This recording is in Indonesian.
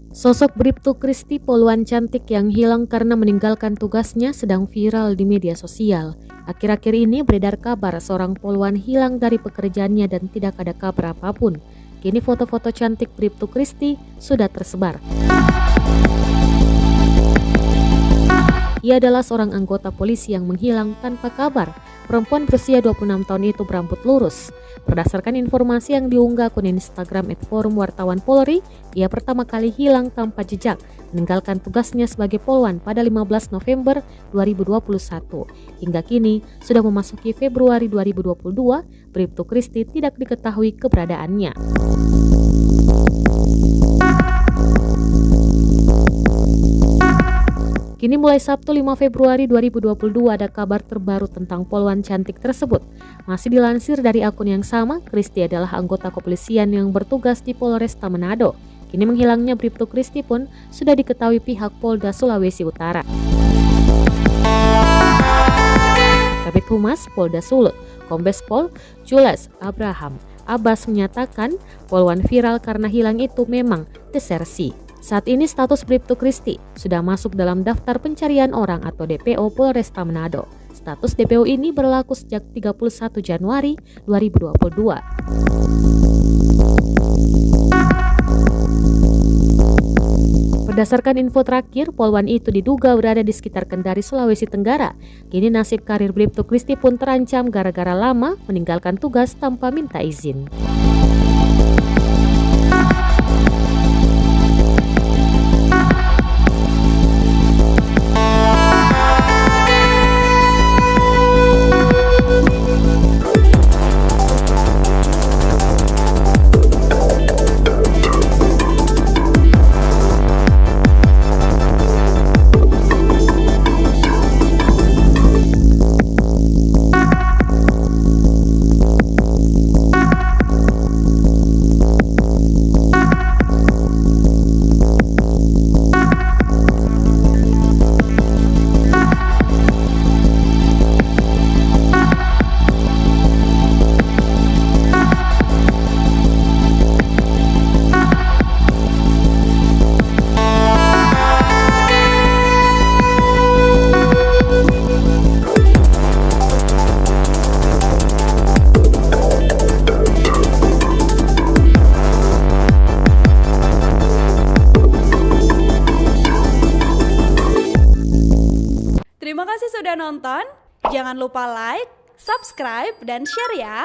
Sosok Bribtu Christy, poluan cantik yang hilang karena meninggalkan tugasnya, sedang viral di media sosial. Akhir-akhir ini beredar kabar seorang poluan hilang dari pekerjaannya dan tidak ada kabar apapun. Kini foto-foto cantik Bribtu Christy sudah tersebar. Ia adalah seorang anggota polisi yang menghilang tanpa kabar. Perempuan berusia 26 tahun itu berambut lurus. Berdasarkan informasi yang diunggah akun Instagram @forumwartawanpolri, ia pertama kali hilang tanpa jejak, meninggalkan tugasnya sebagai poluan pada 15 November 2021. Hingga kini, sudah memasuki Februari 2022, Bribtu Christy tidak diketahui keberadaannya. Kini mulai Sabtu 5 Februari 2022 ada kabar terbaru tentang poluan cantik tersebut. Masih dilansir dari akun yang sama, Christy adalah anggota kepolisian yang bertugas di Polresta Manado. Kini menghilangnya Bribtu Christy pun sudah diketahui pihak Polda Sulawesi Utara. Kabid Humas Polda Sulut, Kombes Pol Jules Abraham Abbas menyatakan poluan viral karena hilang itu memang desersi. Saat ini status Bribtu Christy sudah masuk dalam daftar pencarian orang atau DPO Polresta Manado. Status DPO ini berlaku sejak 31 Januari 2022. Berdasarkan info terakhir, poluan itu diduga berada di sekitar Kendari, Sulawesi Tenggara. Kini nasib karir Bribtu Christy pun terancam gara-gara lama meninggalkan tugas tanpa minta izin. Terima kasih sudah nonton. Jangan lupa like, subscribe, dan share ya.